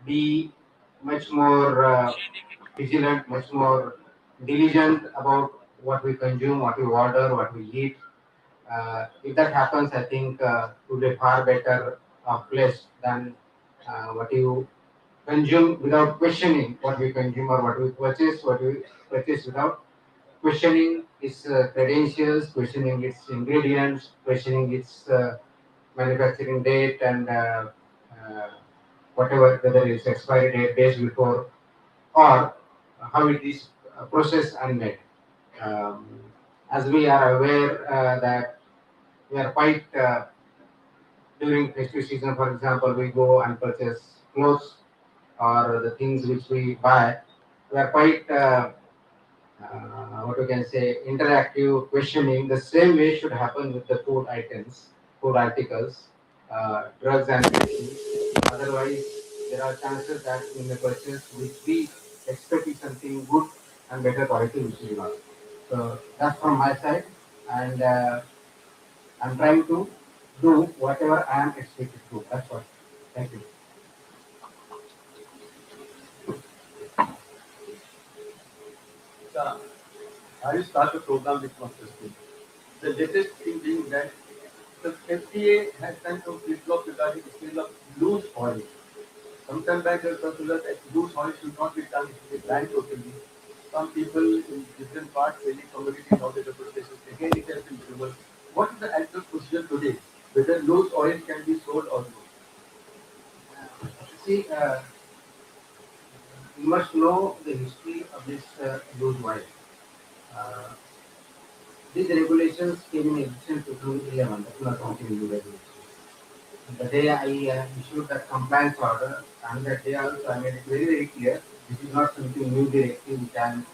be much more vigilant, much more diligent about what we consume, what we order, what we eat. If that happens, I think it would be far better place than what you consume without questioning what we consume or what we purchase without questioning its credentials, questioning its ingredients, questioning its manufacturing date and whatever, whether it's expiry date, days before, or how it is processed and made. Um, as we are aware that we are quite during festive season, for example, we go and purchase clothes or the things which we buy. We are quite what we can say interactive questioning. The same way should happen with the food items, food articles, drugs and medicine. Otherwise, there are chances that we may purchase which we expect is something good and better quality, which is not. So that's from my side, and I'm trying to do whatever I am expected to. That's what. Thank you. Uh, I will start the program with one question. The latest thing being that the FDA has done some flip-flop regarding the sale of loose oil. Sometime back there was circular that loose oil should not be done, it should be banned totally. Some people in different parts, selling commodities, all the different places, again it has been reversed. What is the actual procedure today? Whether loose oil can be sold or not? See, you must know the history of this loose wire. Uh, these regulations came in existence in 2011. That's not something new regulation. The day I issued that compliance order, and that day also I made it very, very clear this is not something new directive which I am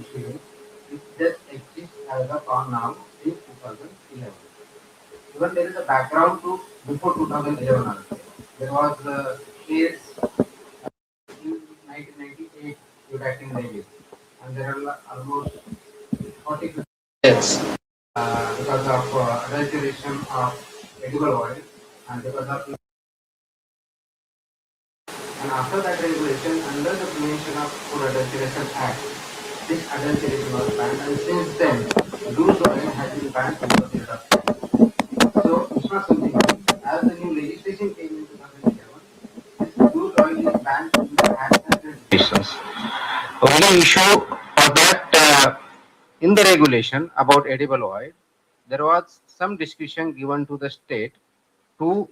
issuing. It just exists as of on now since 2011. Even there is a background to before 2011 also. There was a case in 1998 Udakin Navy, and there are almost 40 deaths because of adulteration of edible oil and because of. And after that regulation, under the Prevention of Food Adulteration Act, this adulteration was banned, and since then, loose oil has been banned over the period of time. So it's not something new. As the new legislation came in 2011, this loose oil is banned in the Act and regulations. Only issue for that in the regulation about edible oil, there was some discretion given to the state to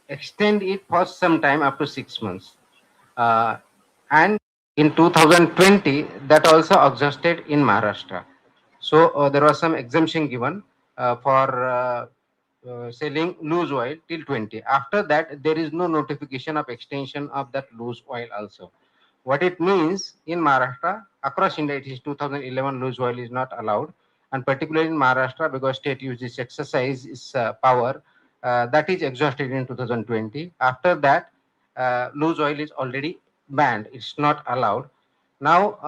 extend it for some time up to 6 months. Uh, and in 2020, that also exhausted in Maharashtra. So there was some exemption given for selling loose oil till 20. After that, there is no notification of extension of that loose oil also. What it means in Maharashtra, across India, it is 2011 loose oil is not allowed, and particularly in Maharashtra, because state uses exercise its power, that is exhausted in 2020. After that, loose oil is already banned; it's not allowed. Now,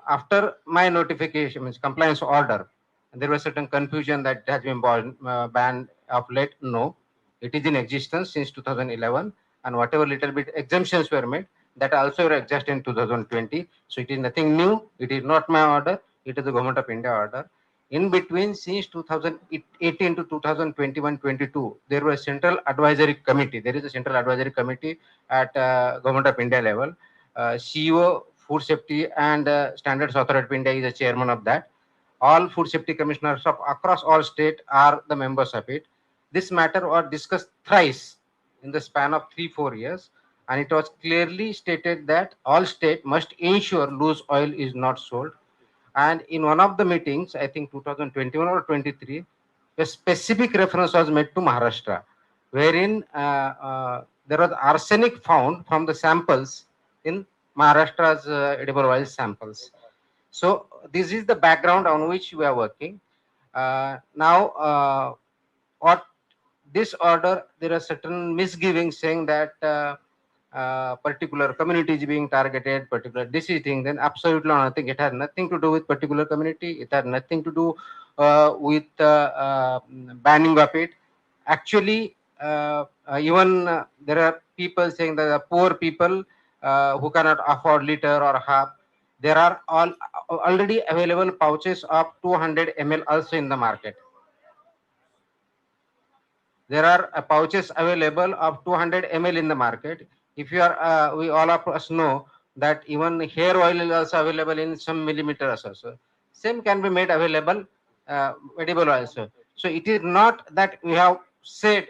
after my notification, means compliance order, there was certain confusion that has been banned of late. No, it is in existence since 2011, and whatever little bit exemptions were made, that also were adjusted in 2020. So it is nothing new. It is not my order. It is the Government of India order. In between, since 2018 to 2021-22, there was a central advisory committee. There is a central advisory committee at Government of India level. CEO, Food Safety and Standards Authority of India is the chairman of that. All food safety commissioners of across all states are the members of it. This matter was discussed thrice in the span of 3-4 years, and it was clearly stated that all states must ensure loose oil is not sold. And in one of the meetings, I think 2021 or 23, a specific reference was made to Maharashtra, wherein there was arsenic found from the samples in Maharashtra's edible oil samples. So this is the background on which we are working. Now, what this order, there are certain misgivings saying that particular community is being targeted, particular this is thing, then absolutely nothing. It has nothing to do with particular community. It has nothing to do with banning of it. Actually, even there are people saying that the poor people who cannot afford liter or half, there are already available pouches of 200 ml also in the market. There are pouches available of 200 ml in the market. If you are, we all of us know that even hair oil is also available in some millimeters also. Same can be made available, edible also. So it is not that we have said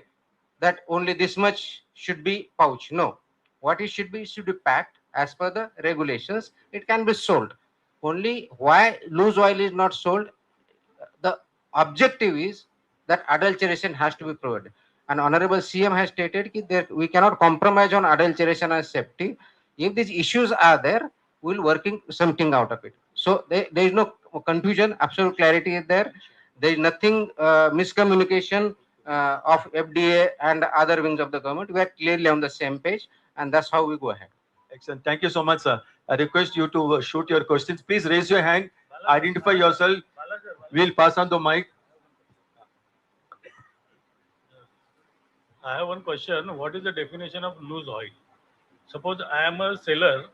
that only this much should be pouch. No, what it should be packed as per the regulations. It can be sold. Only why loose oil is not sold, the objective is that adulteration has to be provided. And Honorable CM has stated that we cannot compromise on adulteration and safety. If these issues are there, we'll working something out of it. So there is no confusion, absolute clarity is there. There is nothing miscommunication of FDA and other wings of the government. We are clearly on the same page, and that's how we go ahead. Excellent. Thank you so much, sir. I request you to shoot your questions. Please raise your hand, identify yourself. We'll pass on the mic. I have one question. What is the definition of loose oil? Suppose I am a seller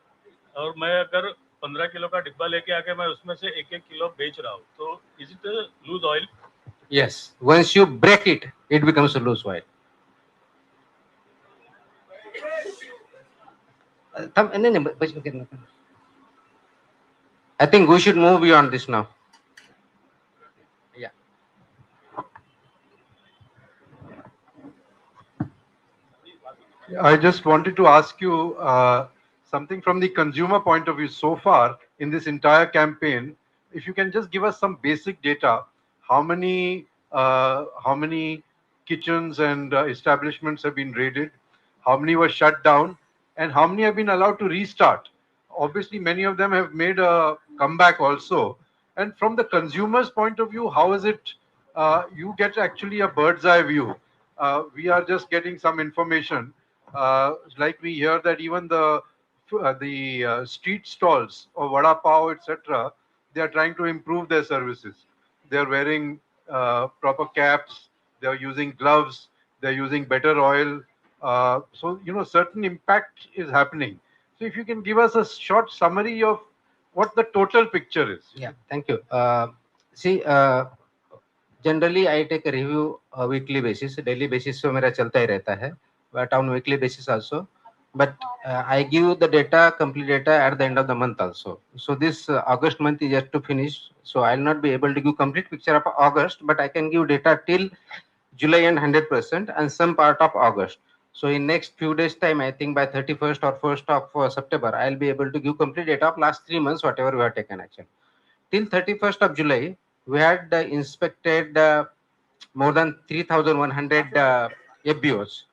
और मैं अगर 15 kilo का डिब्बा लेके आके मैं उसमें से एक एक किलो बेच रहा हूँ तो is it a loose oil? Yes. Once you break it, it becomes a loose oil. I think we should move beyond this now. Yeah. I just wanted to ask you something from the consumer point of view so far in this entire campaign. If you can just give us some basic data, how many kitchens and establishments have been raided, how many were shut down, and how many have been allowed to restart? Obviously, many of them have made a comeback also. And from the consumer's point of view, how is it? You get actually a bird's eye view. We are just getting some information. Like we hear that even the street stalls or vada pav, etc., they are trying to improve their services. They are wearing proper caps. They are using gloves. They are using better oil. So certain impact is happening. So if you can give us a short summary of what the total picture is. Yeah, thank you. See, generally I take a review weekly basis, daily basis so मेरा चलता ही रहता है, but on weekly basis also. But I give the data, complete data at the end of the month also. So this August month is yet to finish. So I'll not be able to give complete picture of August, but I can give data till July and 100% and some part of August. So in next few days time, I think by 31st or 1st of September, I'll be able to give complete data of last 3 months, whatever we have taken action. Till 31st of July, we had inspected more than 3,100 FBOs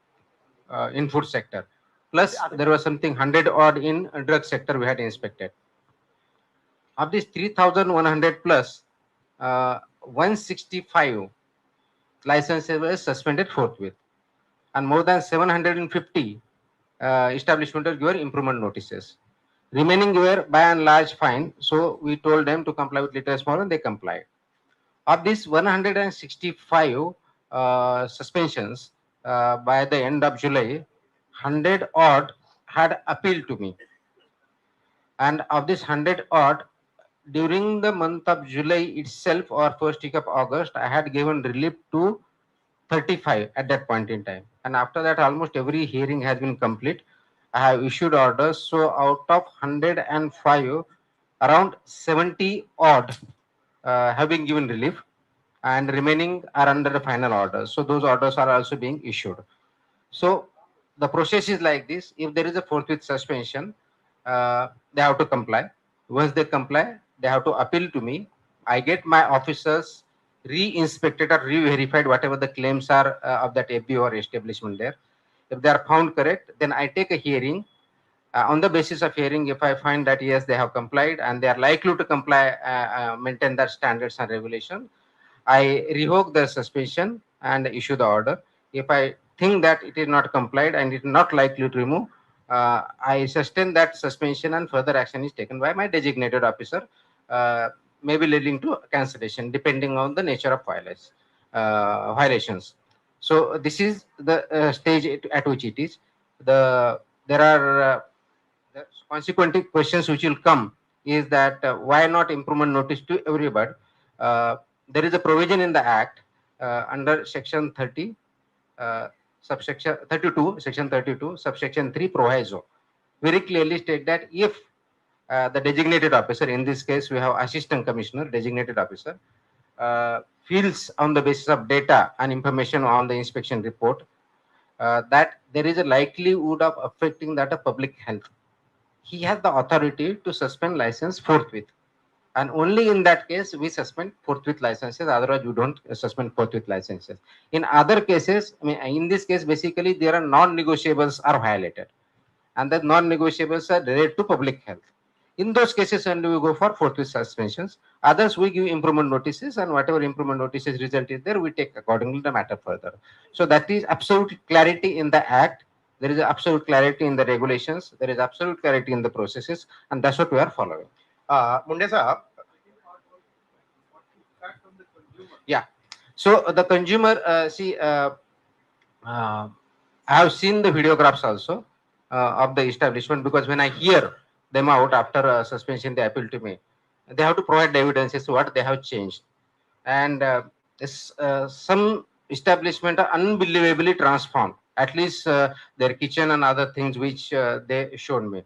in food sector. Plus, there was something 100 odd in drug sector we had inspected. Of this 3,100 plus, 165 licenses were suspended forthwith, and more than 750 establishments were given improvement notices. Remaining were by and large fine, so we told them to comply with little small and they complied. Of this 165 suspensions by the end of July, 100 odd had appealed to me. And of this 100 odd, during the month of July itself or first week of August, I had given relief to 35 at that point in time. And after that, almost every hearing has been complete. I have issued orders. So out of 105, around 70 odd have been given relief, and remaining are under the final orders. So those orders are also being issued. So the process is like this. If there is a forthwith suspension, they have to comply. Once they comply, they have to appeal to me. I get my officers re-inspected or re-verified whatever the claims are of that FB or establishment there. If they are found correct, then I take a hearing. On the basis of hearing, if I find that yes, they have complied and they are likely to comply, maintain their standards and regulation, I revoke the suspension and issue the order. If I think that it is not complied and it is not likely to remove, I sustain that suspension and further action is taken by my designated officer, maybe leading to cancellation depending on the nature of violations. So this is the stage at which it is. There are the consequent questions which will come is that why not improvement notice to everybody? Uh, there is a provision in the Act under Section 30, uh, subsection 32, Section 32, subsection 3 proviso, very clearly state that if the designated officer, in this case we have assistant commissioner, designated officer, feels on the basis of data and information on the inspection report that there is a likelihood of affecting that of public health, he has the authority to suspend license forthwith. And only in that case we suspend forthwith licenses. Otherwise, we don't suspend forthwith licenses. In other cases, I mean, in this case, basically there are non-negotiables are violated, and the non-negotiables are related to public health. In those cases, only we go for forthwith suspensions. Others, we give improvement notices, and whatever improvement notices result is there, we take accordingly the matter further. So that is absolute clarity in the Act. There is absolute clarity in the regulations. There is absolute clarity in the processes, and that's what we are following. Munde sahab, Yeah. So the consumer, see, I have seen the videographs also of the establishment, because when I hear them out after suspension, they appeal to me. They have to provide evidences what they have changed, and some establishment are unbelievably transformed. At least their kitchen and other things which they showed me.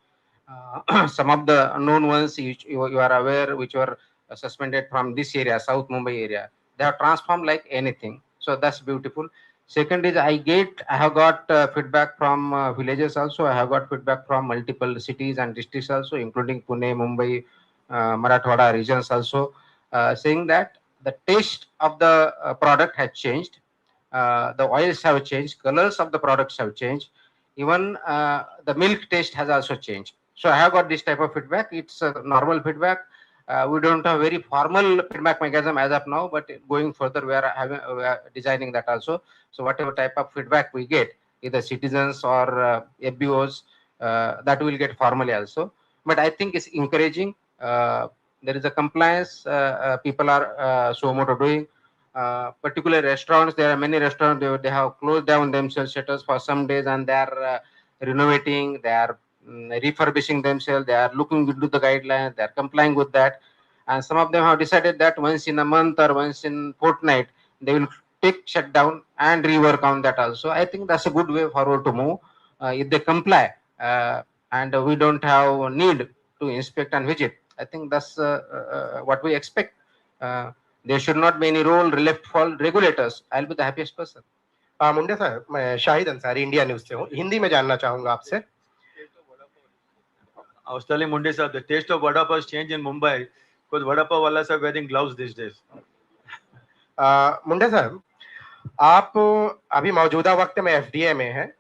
Some of the known ones you are aware, which were suspended from this area, South Mumbai area, they have transformed like anything. So that's beautiful. Second is I have got feedback from villages also. I have got feedback from multiple cities and districts also, including Pune, Mumbai, Marathwada regions also, saying that the taste of the product has changed. The oils have changed, colors of the products have changed, even the milk taste has also changed. So I have got this type of feedback. It's a normal feedback. We don't have very formal feedback mechanism as of now, but going further, we are designing that also. So whatever type of feedback we get, either citizens or FBOs, that will get formally also. But I think it's encouraging. There is a compliance. People are so much doing. Particular restaurants, there are many restaurants, they have closed down themselves shutters for some days, and they are renovating, they are refurbishing themselves, they are looking into the guidelines, they are complying with that. And some of them have decided that once in a month or once in fortnight, they will take shutdown and rework on that also. I think that's a good way forward to move if they comply, and we don't have need to inspect and visit. I think that's what we expect. There should not be any role left for regulators. I'll be the happiest person. मुंडे साहब, मैं Shahid Ansari India news से हूँ, हिंदी में जानना चाहूंगा आपसे. I was telling Munde sir, the taste of vada pav has changed in Mumbai because vada pav wallahs are wearing gloves these days. मुंडे साहब, आप अभी मौजूदा वक्त में एफडीए में हैं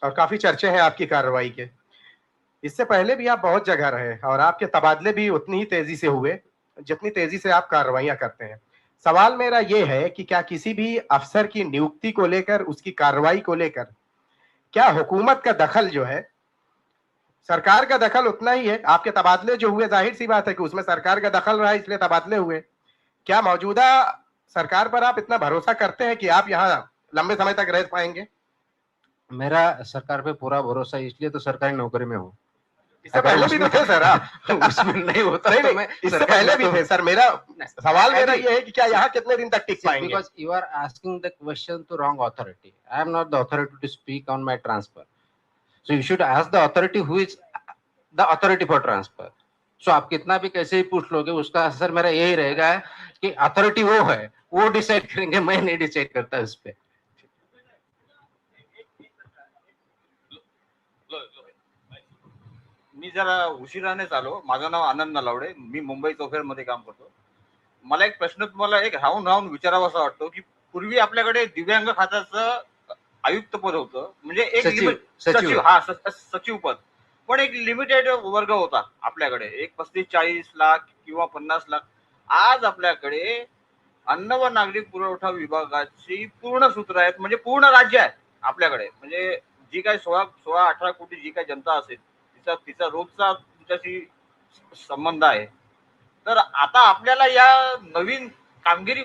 और काफी चर्चे हैं आपकी कार्रवाई के. इससे पहले भी आप बहुत जगह रहे और आपके तबादले भी उतनी ही तेजी से हुए जितनी तेजी से आप कार्रवाइयां करते हैं. सवाल मेरा ये है कि क्या किसी भी अफसर की नियुक्ति को लेकर, उसकी कार्रवाई को लेकर, क्या हुकूमत का दखल जो है, सरकार का दखल उतना ही है? आपके तबादले जो हुए, जाहिर सी बात है कि उसमें सरकार का दखल रहा, इसलिए तबादले हुए. क्या मौजूदा सरकार पर आप इतना भरोसा करते हैं कि आप यहाँ लंबे समय तक रह पाएंगे? मेरा सरकार पे पूरा भरोसा, इसलिए तो सरकारी नौकरी में हूँ. इससे पहले भी तो थे सर आप. उसमें नहीं होता. नहीं, नहीं, इससे पहले भी थे सर. मेरा सवाल मेरा ये है कि क्या यहाँ कितने दिन तक टिक पाएंगे? Because you are asking the question to wrong authority. I am not the authority to speak on my transfer. So you should ask the authority who is the authority for transfer. So आप कितना भी कैसे ही पूछ लोगे, उसका असर मेरा यही रहेगा कि अथॉरिटी वो है, वो डिसाइड करेंगे, मैं नहीं डिसाइड करता इस पे. मी जरा उशिरानेच आलो. माझं नाव आनंद नलावडे, मी मुंबई चौफेर मध्ये काम करतो. मला एक प्रश्न तुम्हाला एक राहून राहून विचारावासा वाटतो की पूर्वी आपल्याकडे दिव्यांग खात्याचं आयुक्त पद होतं, म्हणजे एक सचिव, हा सचिव पद, पण एक लिमिटेड वर्ग होता आपल्याकडे, एक 35-40 लाख किंवा 50 लाख. आज आपल्याकडे अन्न व नागरी पुरवठा विभागाची पूर्ण सूत्र आहेत, म्हणजे पूर्ण राज्य आहे आपल्याकडे. म्हणजे जी काही 16-18 कोटी जी काही जनता असेल, तिचा रोजचा तुमच्याशी संबंध आहे. तर आता आपल्याला या नवीन कामगिरी,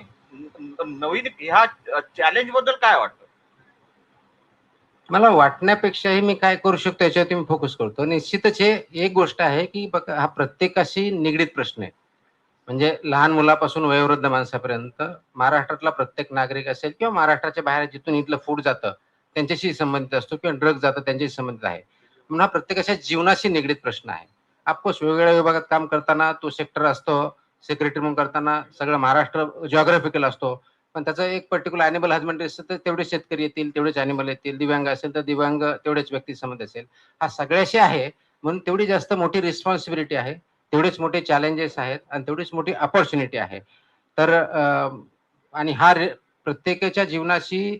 नवीन ह्या चॅलेंज बद्दल काय वाटतं? मला वाटण्यापेक्षाही मी काय करू शकतो याच्यावरती मी फोकस करतो. निश्चितच हे एक गोष्ट आहे, की बघा हा प्रत्येकाशी निगडीत प्रश्न आहे. म्हणजे लहान मुलापासून वयोवृद्ध माणसापर्यंत महाराष्ट्रातला प्रत्येक नागरिक असेल किंवा महाराष्ट्राच्या बाहेर जिथून इथलं फूड जातं त्यांच्याशी संबंधित असतो किंवा ड्रग जातं त्यांच्याशी संबंधित आहे. म्हणून हा प्रत्येकाच्या जीवनाशी निगडीत प्रश्न आहे. ऑफकोर्स वेगवेगळ्या विभागात काम करताना तो सेक्टर असतो, सेक्रेटरी म्हणून करताना सगळं महाराष्ट्र जिओग्राफिकल असतो. पण त्याचं एक पर्टिक्युलर ॲनिमल हजबंड्री असेल तर तेवढे शेतकरी येतील, तेवढेच ॲनिमल येतील. दिव्यांग असेल तर दिव्यांग तेवढेच व्यक्ती संबंध असेल. हा सगळ्याशी आहे म्हणून तेवढी जास्त मोठी रिस्पॉन्सिबिलिटी आहे. तेवढेच मोठे चॅलेंजेस आहेत आणि तेवढीच मोठी अपॉर्च्युनिटी आहे. तर आणि हा प्रत्येकाच्या जीवनाशी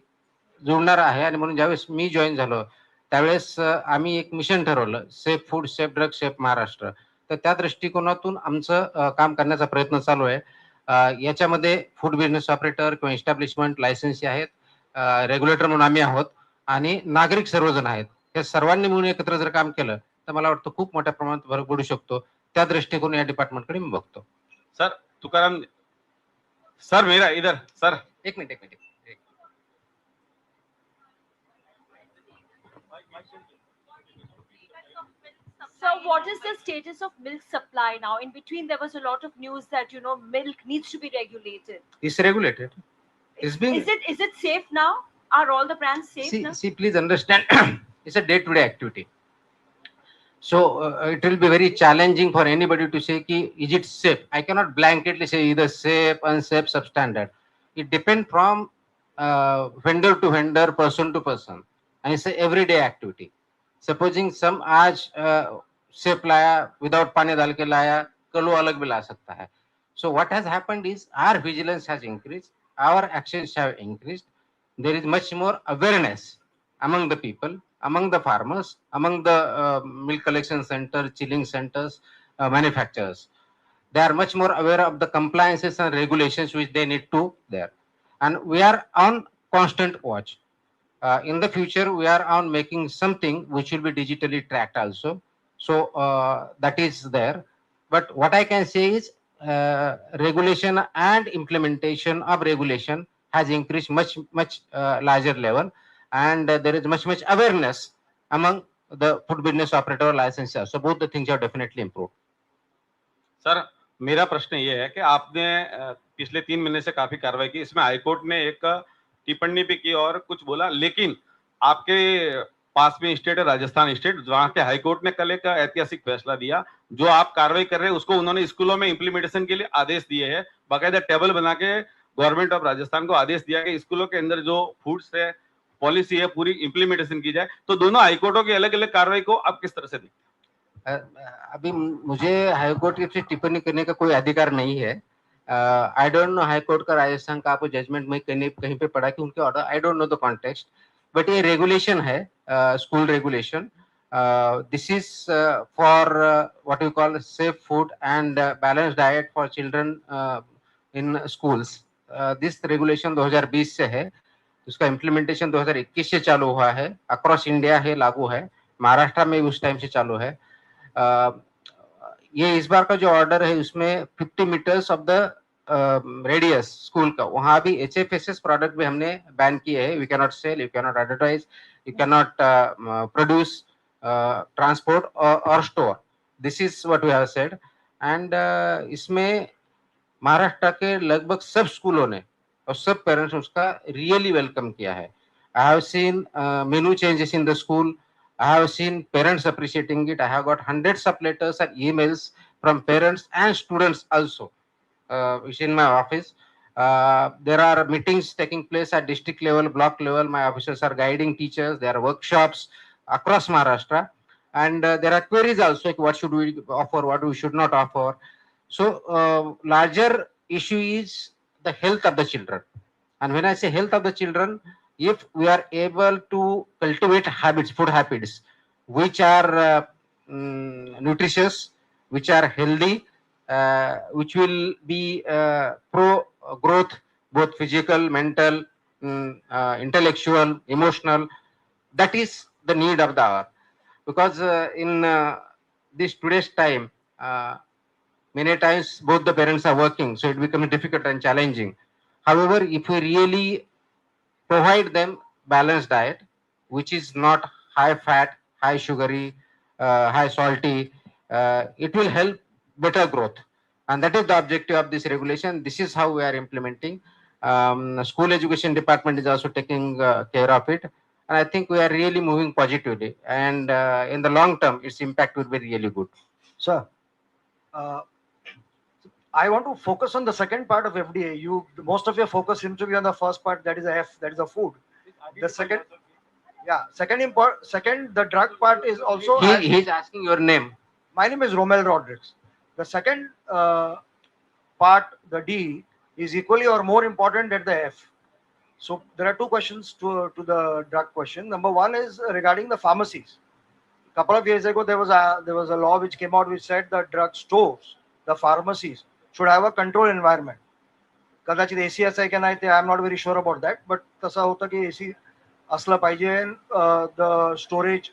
जुळणारा आहे आणि म्हणून ज्यावेळेस मी जॉईन झालो त्यावेळेस आम्ही एक मिशन ठरवलं, safe food, safe drug, safe Maharashtra. तर त्या दृष्टिकोनातून आमचं काम करण्याचा प्रयत्न चालू आहे. याच्यामध्ये फूड बिझनेस ऑपरेटर किंवा इस्टॅब्लिशमेंट लायसन्सी आहेत, रेग्युलेटर म्हणून आम्ही आहोत आणि नागरिक सर्वजण आहेत. या सर्वांनी मिळून एकत्र जर काम केलं तर मला वाटतं खूप मोठ्या प्रमाणात फरक पडू शकतो. त्या दृष्टिकोन या डिपार्टमेंटकडे मी बघतो. सर तुकाराम सर मेरा इधर सर एक मिनिट एक minute. So what is the status of milk supply now? In between there was a lot of news that milk needs to be regulated. It's regulated. It's being. Is it safe now? Are all the brands safe now? See, please understand, it's a day-to-day activity. So it will be very challenging for anybody to say, is it safe? I cannot blanketly say either safe, unsafe, substandard. It depends from vendor to vendor, person to person, and it's an everyday activity. Supposing some आज safe लाया, without पानी डाल के लाया, कल वो अलग भी ला सकता है. So what has happened is our vigilance has increased, our actions have increased. There is much more awareness among the people, among the farmers, among the milk collection centers, chilling centers, manufacturers. They are much more aware of the compliances and regulations which they need to there. And we are on constant watch. In the future, we are on making something which will be digitally tracked also. So that is there. But what I can say is regulation and implementation of regulation has increased much larger level, and there is much awareness among the food business operator licenses. So both the things have definitely improved. Sir मेरा प्रश्न ये है कि आपने पिछले 3 महीने से काफी कार्रवाई की, इसमें हाईकोर्ट ने एक टिप्पणी भी की और कुछ बोला, लेकिन आपके पास में स्टेट है राजस्थान स्टेट, वहां के हाईकोर्ट ने कल एक ऐतिहासिक फैसला दिया। जो आप कार्रवाई कर रहे हैं उसको उन्होंने स्कूलों में इंप्लीमेंटेशन के लिए आदेश दिए हैं, बाकायदा टेबल बना के गवर्नमेंट ऑफ राजस्थान को आदेश दिया कि स्कूलों के अंदर जो फूड्स है पॉलिसी है पूरी इंप्लीमेंटेशन की जाए। तो दोनों हाईकोर्टों की अलग अलग कार्रवाई को आप किस तरह से देखते हैं? अभी मुझे हाईकोर्ट की टिप्पणी करने का कोई अधिकार नहीं है. आई डोंट नो हाईकोर्ट का राजस्थान का आपको जजमेंट में कहीं पे पढ़ा कि उनके order, I don't know the context, but ये रेगुलेशन है, school regulation. This is for what we call safe food and balanced diet for children in schools. This regulation 2020 से है, उसका इम्प्लीमेंटेशन 2021 से चालू हुआ है, अक्रॉस इंडिया है, लागू है, महाराष्ट्र में उस टाइम से चालू है. ये इस बार का जो ऑर्डर है उसमें 50 metres of the radius school का, वहां भी HFSS प्रोडक्ट भी हमने बैन किए हैं. We can not sell, you can not advertise, you can not produce, transport और store. This is what we have said. And इसमें महाराष्ट्र के लगभग सब स्कूलों ने और सब पेरेंट्स ने उसका रियली वेलकम किया है. I have seen menu changes in the school. I have seen parents appreciating it. I have got hundreds of letters and emails from parents and students also, which in my office. There are meetings taking place at district level, block level. My officers are guiding teachers. There are workshops across Maharashtra, and there are queries also, like what should we offer, what we should not offer. So larger issue is the health of the children. And when I say health of the children, if we are able to cultivate habits, food habits, which are nutritious, which are healthy, which will be pro growth, both physical, mental, intellectual, emotional, that is the need of the hour. Because in this today's time, many times both the parents are working, so it becomes difficult and challenging. However, if we really provide them balanced diet, which is not high fat, high sugary, high salty. It will help better growth, and that is the objective of this regulation. This is how we are implementing. School education department is also taking care of it, and I think we are really moving positively. And in the long term, its impact will be really good. Sir, I want to focus on the second part of FDA. Most of your focus seems to be on the first part, that is a F, that is a food. The second, yeah, second, the drug part is also. He's asking your name. My name is Romel Rodriguez. The second part, the D, is equally or more important than the F. So there are two questions to the drug question. Number one is regarding the pharmacies. A couple of years ago, there was a law which came out which said the drug stores, the pharmacies, should have a control environment. कदाचित AC असाय की नाही ते I am not very sure about that, but तसं होतं की AC असलं पाहिजे, the storage,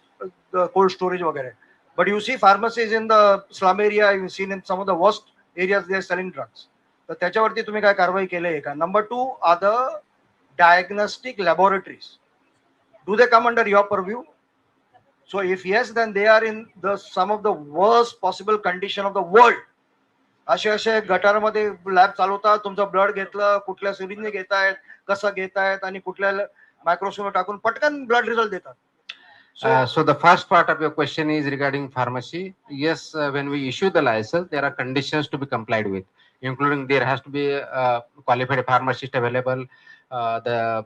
the cold storage वगैरे. But you see pharmacies in the slum area, you seen in some of the worst areas they are selling drugs. तर त्याच्यावरती तुम्ही काय कारवाई केली आहे का? Number two are the diagnostic laboratories. Do they come under your purview? So if yes, then they are in some of the worst possible condition of the world. असे गटारमध्ये lab चालवतात, तुमचं ब्लड घेतलं, कुठल्या सिरिंजने घेतायत, कसं घेतायत आणि कुठल्या मायक्रोस्कोप टाकून पटकन ब्लड रिझल्ट देतात. So the first part of your question is regarding pharmacy. Yes, when we issue the license, there are conditions to be complied with, including there has to be a qualified pharmacist available. The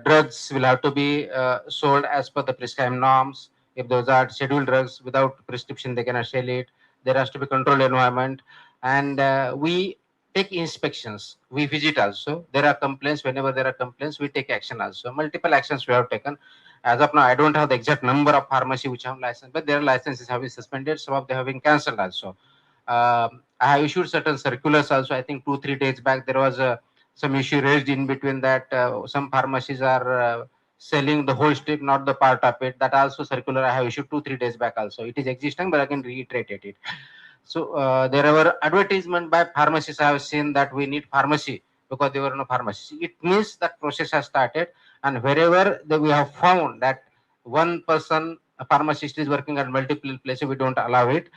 drugs will have to be sold as per the prescribed norms. If those are scheduled drugs without prescription, they cannot sell it. There has to be controlled environment, and we take inspections. We visit also. There are complaints. Whenever there are complaints, we take action also. Multiple actions we have taken. As of now, I don't have the exact number of pharmacy which have license, but their licenses have been suspended. Some of them have been cancelled also. I have issued certain circulars also. I think 2-3 days back there was some issue raised in between that some pharmacies are selling the whole strip, not the part of it. That also circular I have issued 2-3 days back also. It is existing, but I can reiterate it. So there were advertisement by pharmacists. I have seen that we need pharmacy because there were no pharmacies. It means that process has started, and wherever we have found that one person, a pharmacist, is working at multiple places, we don't allow it.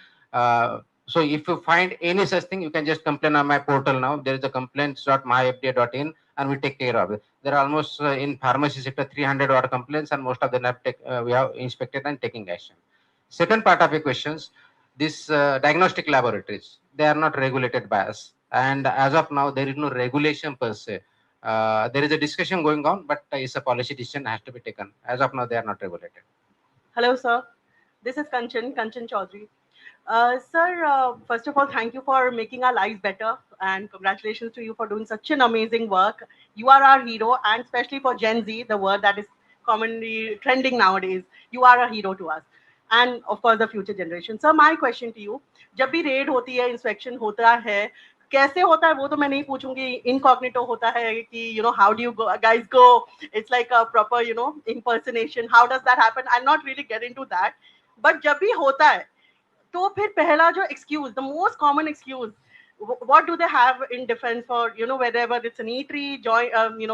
So if you find any such thing, you can just complain on my portal now. There is a complaints.myfda.in, and we take care of it. There are almost in pharmacy sector 300 odd complaints, and most of them we have inspected and taking action. Second part of your questions, these diagnostic laboratories, they are not regulated by us, and as of now there is no regulation per se. There is a discussion going on, but it's a policy decision has to be taken. As of now, they are not regulated. Hello, sir. This is Kanchan Chaudhary. Sir, first of all, thank you for making our lives better, and congratulations to you for doing such an amazing work. You are our hero, and especially for Gen Z, the word that is commonly trending nowadays. You are a hero to us, and of course the future generation. Sir, my question to you: जब भी red होती है, inspection होता है, कैसे होता है वो तो मैं नहीं पूछूंगी. इनकॉग्निटो होता है कि how do you guys go? It's like a proper impersonation. How does that happen? I'll not really get into that. But जब भी होता है तो फिर पहला जो excuse, the most common excuse, what do they have in defense for wherever it's an eatery,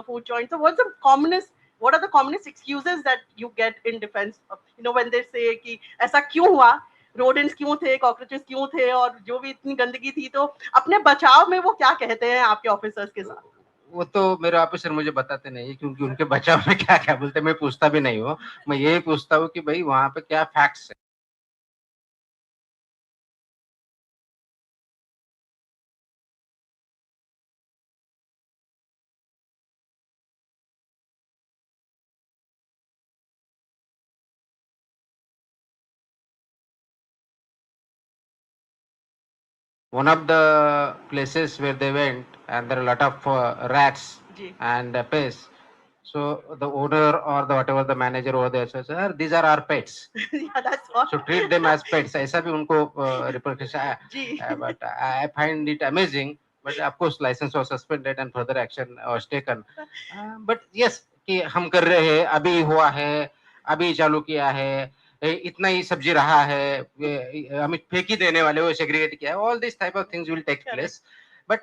food joint? So what are the commonest excuses that you get in defense of, when they say कि ऐसा क्यों हुआ, rodents क्यों थे, cockroaches क्यों थे, और जो भी इतनी गंदगी थी, तो अपने बचाव में वो क्या कहते हैं आपके ऑफिसर्स के साथ? वो तो मेरे ऑफिसर मुझे बताते नहीं है, क्योंकि उनके बचाव में क्या क्या बोलते मैं पूछता भी नहीं हूँ. मैं यही पूछता हूँ कि भाई वहां पे क्या फैक्ट्स है. One of the places where they went, and there are a lot of rats and pests. So the owner or the whatever the manager over there says, "Sir, these are our pets." Yeah, that's all. So treat them as pets. ऐसा भी उनको repercussion आया. But I find it amazing. But of course, license was suspended and further action was taken. But yes, कि हम कर रहे हैं, अभी हुआ है, अभी चालू किया है, इतना ही सब्जी रहा है, हम फेंक ही देने वाले वो सेग्रीगेट किया है. All these type of things will take place. But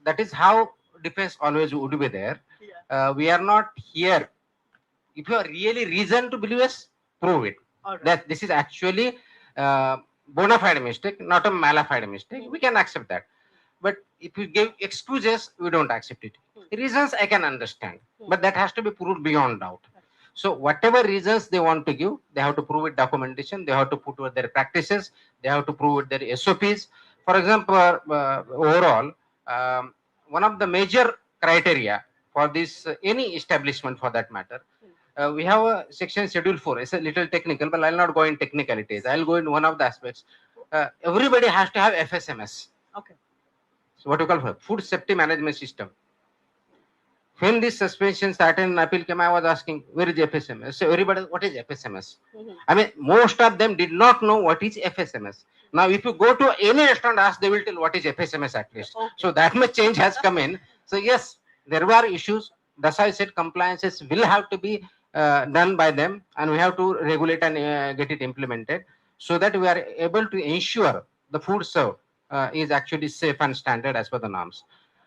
that is how defense always would be there. We are not here If you are really reason to believe us, prove it. All right. That this is actually bona fide mistake, not a mala fide mistake. We can accept that. But if you give excuses, we don't accept it. Reasons I can understand, but that has to be proved beyond doubt. So whatever reasons they want to give, they have to prove with documentation. They have to put with their practices. They have to prove with their SOPs. For example, overall, one of the major criteria for this any establishment for that matter, we have a section schedule 4. It's a little technical, but I'll not go in technicalities. I'll go in one of the aspects. Everybody has to have FSMS. Okay. So what you call food safety management system. When this suspension started in appeal came, I was asking, where is FSMS? So everybody, what is FSMS? I mean, most of them did not know what is FSMS. Now, if you go to any restaurant, ask, they will tell what is FSMS at least. Okay. So that much change has come in. So yes, there were issues. That's why I said compliances will have to be done by them, and we have to regulate and get it implemented so that we are able to ensure the food served is actually safe and standard as per the norms.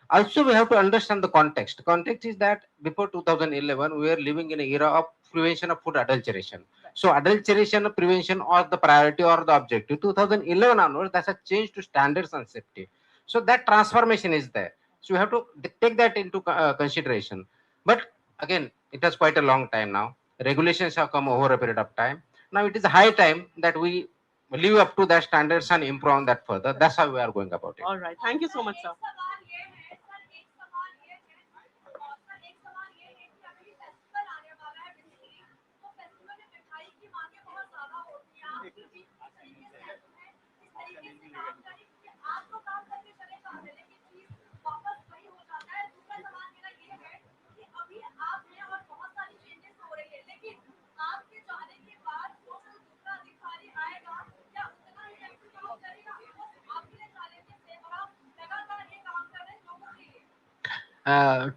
Also, we have to understand the context. Context is that before 2011, we were living in an era of prevention of food adulteration. So, adulteration prevention or the priority or the objective. 2011 onwards, that's a change to standards and safety. So, that transformation is there. So, we have to take that into consideration. But again, it has quite a long time now. Regulations have come over a period of time. Now, it is high time that we live up to that standards and improve on that further. That's how we are going about it. All right. Thank you so much, sir.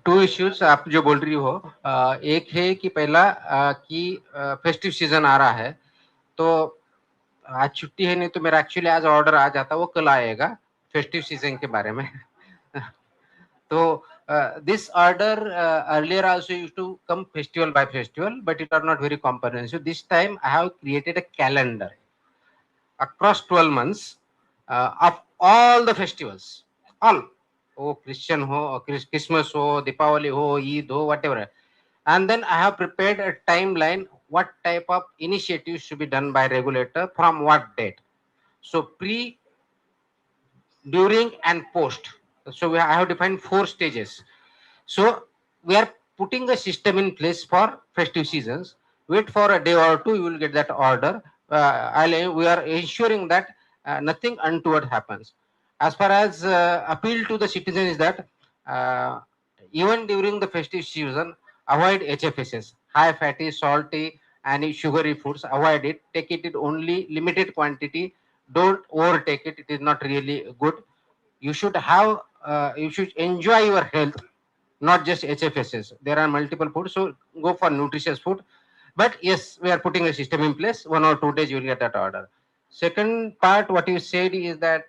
Two issues आप जो बोल रही हो, एक है कि पहला कि फेस्टिव सीजन आ रहा है, तो आज छुट्टी है, नहीं तो मेरा एक्चुअली आज ऑर्डर आ जाता, वो कल आएगा फेस्टिव सीजन के बारे में. तो this order earlier also used to come festival by festival, but it are not very comprehensive. This time I have created a calendar across 12 months of all the festivals, all. Oh, Christian ho, Christmas ho, Deepavali ho, Eid ho, whatever. And then I have prepared a timeline, what type of initiatives should be done by regulator from what date. So pre, during and post. So I have defined 4 stages. So we are putting a system in place for festive seasons. Wait for a day or two, you will get that order. We are ensuring that nothing untoward happens. As far as appeal to the citizen is that even during the festive season, avoid HFSS, high fatty, salty, and sugary foods. Avoid it. Take it in only limited quantity. Don't overtake it. It is not really good. You should have, you should enjoy your health, not just HFSS. There are multiple foods, so go for nutritious food. But yes, we are putting a system in place. 1 or 2 days, you will get that order. Second part, what you said is that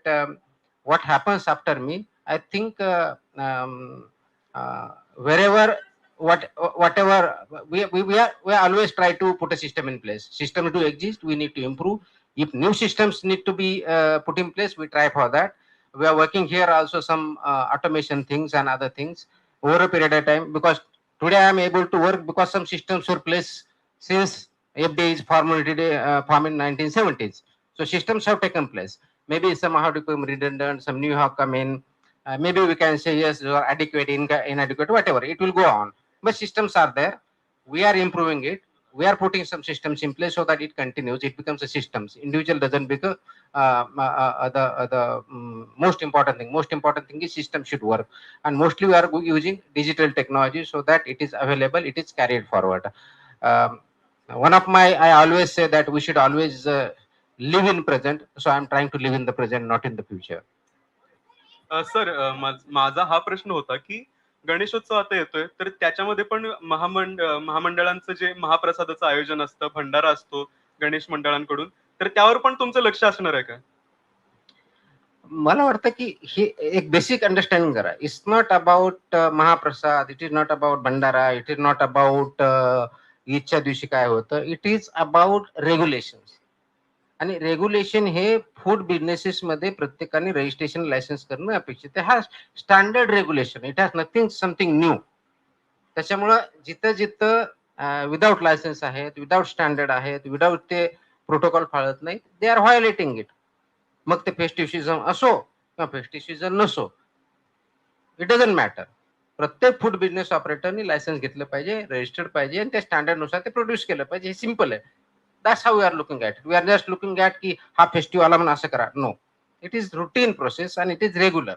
what happens after me. I think wherever whatever we always try to put a system in place. System to exist, we need to improve. If new systems need to be put in place, we try for that. We are working here also some automation things and other things over a period of time, because today I am able to work because some systems were placed since FDA is formed in 1970s. So systems have taken place. Maybe some have become redundant, some new have come in. Maybe we can say yes, they are adequate, inadequate, whatever. It will go on. But systems are there. We are improving it. We are putting some systems in place so that it continues. It becomes a systems. Individual doesn't become the most important thing. Most important thing is system should work. And mostly we are using digital technology so that it is available, it is carried forward. One of my, I always say that we should always live in present. So I'm trying to live in the present, not in the future. Sir माझा हा प्रश्न होता की गणेशोत्सव आता येतोय, तर त्याच्यामध्ये पण महामंडळांचं जे महाप्रसादाचं आयोजन असतं, भंडारा असतो गणेश मंडळांकडून, तर त्यावर पण तुमचं लक्ष असणार आहे का? मला वाटतं की हे एक बेसिक अंडरस्टँडिंग करा. इट्स नॉट अबाउट महाप्रसाद, it is not about Bhandara, it is not about ईदच्या दिवशी काय होतं, इट इज अबाउट रेग्युलेशन्स. आणि रेग्युलेशन हे फूड बिझनेसेस मध्ये प्रत्येकाने रजिस्ट्रेशन लायसन्स करणं अपेक्षित आहे. हा standard regulation, it has nothing something new. त्याच्यामुळं जिथं जिथं विदाउट लायसन्स आहेत, विदाउट स्टँडर्ड आहेत, विदाउट ते प्रोटोकॉल पाळत नाही, दे आर व्हायोलेटिंग इट. मग ते फेस्टिव्ह सीझन असो किंवा फेस्टिव्ह सीझन नसो, इट डझंट मॅटर. प्रत्येक फूड बिझनेस ऑपरेटरनी लायसन्स घेतलं पाहिजे, रजिस्टर्ड पाहिजे आणि त्या स्टँडर्ड नुसार ते प्रोड्यूस केलं पाहिजे. हे सिम्पल आहे. That's how we are looking at. We are just looking at की हा फेस्टिव्ह आला म्हणून असं करा. No, it is routine process आणि इट इज रेग्युलर.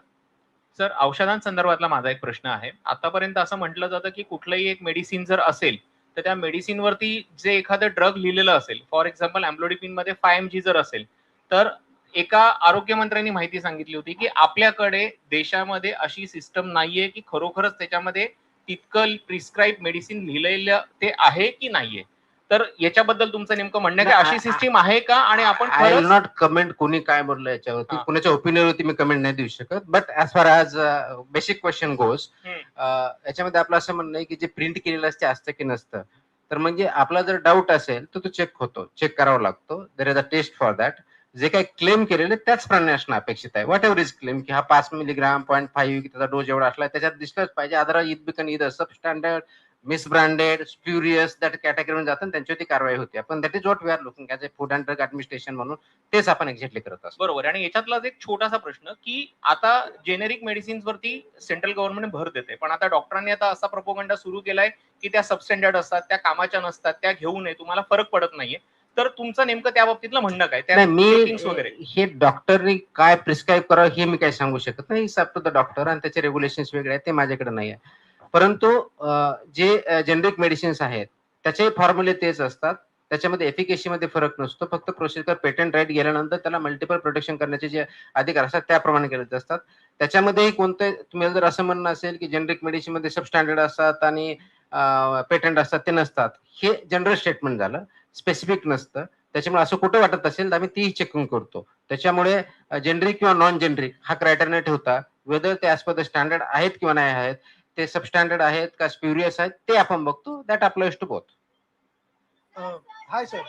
सर, औषधांसंदर्भातला माझा एक प्रश्न आहे. आतापर्यंत असं म्हटलं जातं की कुठलंही एक मेडिसिन जर असेल तर त्या मेडिसिनवरती जे एखादं ड्रग लिहिलेलं असेल, फॉर एक्झाम्पल अँप्लोडिपिन मध्ये 5 mg जर असेल, तर एका आरोग्यमंत्र्यांनी माहिती सांगितली होती की आपल्याकडे देशामध्ये अशी सिस्टम नाहीये की खरोखरच त्याच्यामध्ये तितकं प्रिस्क्राईब मेडिसिन लिहिलेलं ते आहे की नाहीये. तर याच्याबद्दल तुमचं नेमकं म्हणणं की अशी सिस्टीम आहे का आणि आपण आय विल नॉट कमेंट कोणी काय बोललं याच्यावरती, कोणाच्या ओपिनियनवरती मी कमेंट नाही देऊ शकत. But as far as basic question goes, याच्यामध्ये आपलं असं म्हणणं आहे की जे प्रिंट केलेलं असते असतं की नसतं. तर म्हणजे आपला जर डाऊट असेल तर तो चेक होतो, चेक करावा लागतो. There is a test for that. जे काही क्लेम केलेले त्याचप्रमाणे असणं अपेक्षित आहे. व्हॉट एव्हर इज क्लेम की हा 5 मिलीग्राम 0.5 त्याचा डोस एवढा असला त्याच्यात दिसलंच पाहिजे. Other it become either substandard, misbranded, spurious, that कॅटेगरीमध्ये जातात त्यांच्यावरती कारवाई होते. पण that is what we are looking as a food and drug administration म्हणून तेच आपण एक्झॅक्टली करत असतो. बरोबर. आणि याच्यातलाच एक छोटासा प्रश्न की आता जेनेरिक मेडिसिन्स वरती सेंट्रल गव्हर्नमेंट भर देते, पण आता डॉक्टरांनी आता असा प्रोपोगंडा सुरू केलाय की त्या सबस्टँडर्ड असतात, त्या कामाच्या नसतात, त्या घेऊ नये, तुम्हाला फरक पडत नाहीये. तर तुमचं नेमकं त्या बाबतीतलं म्हणणं काय? नाही, checkings वगैरे मी हे डॉक्टरनी काय प्रिस्क्राईब करावं हे मी काही सांगू शकत नाही. It's up to the doctor आणि त्याचे रेग्युलेशन्स वेगळे आहेत, ते माझ्याकडे नाही आहे. परंतु जे जेनरिक मेडिसिन्स आहेत त्याचे फॉर्म्युले तेच असतात. त्याच्यामध्ये एफिकेसीमध्ये फरक नसतो. फक्त प्रोसिजर पेटंट राईट गेल्यानंतर त्याला मल्टिपल प्रोटेक्शन करण्याचे जे अधिकार असतात त्याप्रमाणे केले असतात. त्याच्यामध्येही कोणतं तुम्हाला जर असं म्हणणं असेल की जेनरिक मेडिसिन मध्ये सबस्टँडर्ड असतात आणि पेटंट असतात ते नसतात, हे जनरल स्टेटमेंट झालं, स्पेसिफिक नसतं. त्याच्यामुळे असं कुठं वाटत असेल तर आम्ही तीही चेकिंग करतो. त्याच्यामुळे जेनरिक किंवा नॉन जेनरिक हा क्रायटेरिया ठेवता, वेदर ते ऍज पर द स्टँडर्ड आहेत किंवा नाही आहेत, ते सबस्टँडर्ड आहेत का स्प्युरियस आहेत ते आपण बघतो. That applies to both. Hi sir.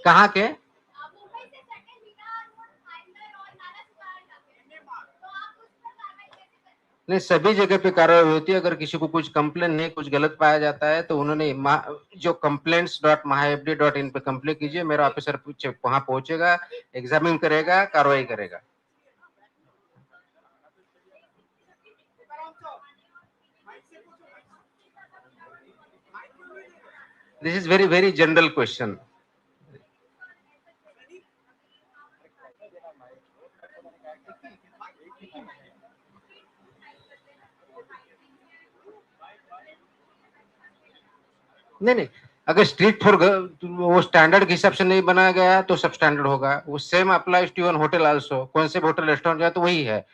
कहाँ के? नहीं, सभी जगह पे कार्रवाई होती है. अगर किसी को कुछ कंप्लेन नहीं, कुछ गलत पाया जाता है तो उन्होंने जो complaints.mahafd.in पे कंप्लेन कीजिए. मेरा ऑफिसर वहां पहुंचेगा, एग्जामिन करेगा, कार्रवाई करेगा. This is very, very general question. नहीं, अगर स्ट्रीट फूड वो स्टैंडर्ड के हिसाब से नहीं बनाया गया तो सब स्टैंडर्ड होगा. वो same applies to an hotel also. कौन से होटल रेस्टोरेंट जाए तो वही है.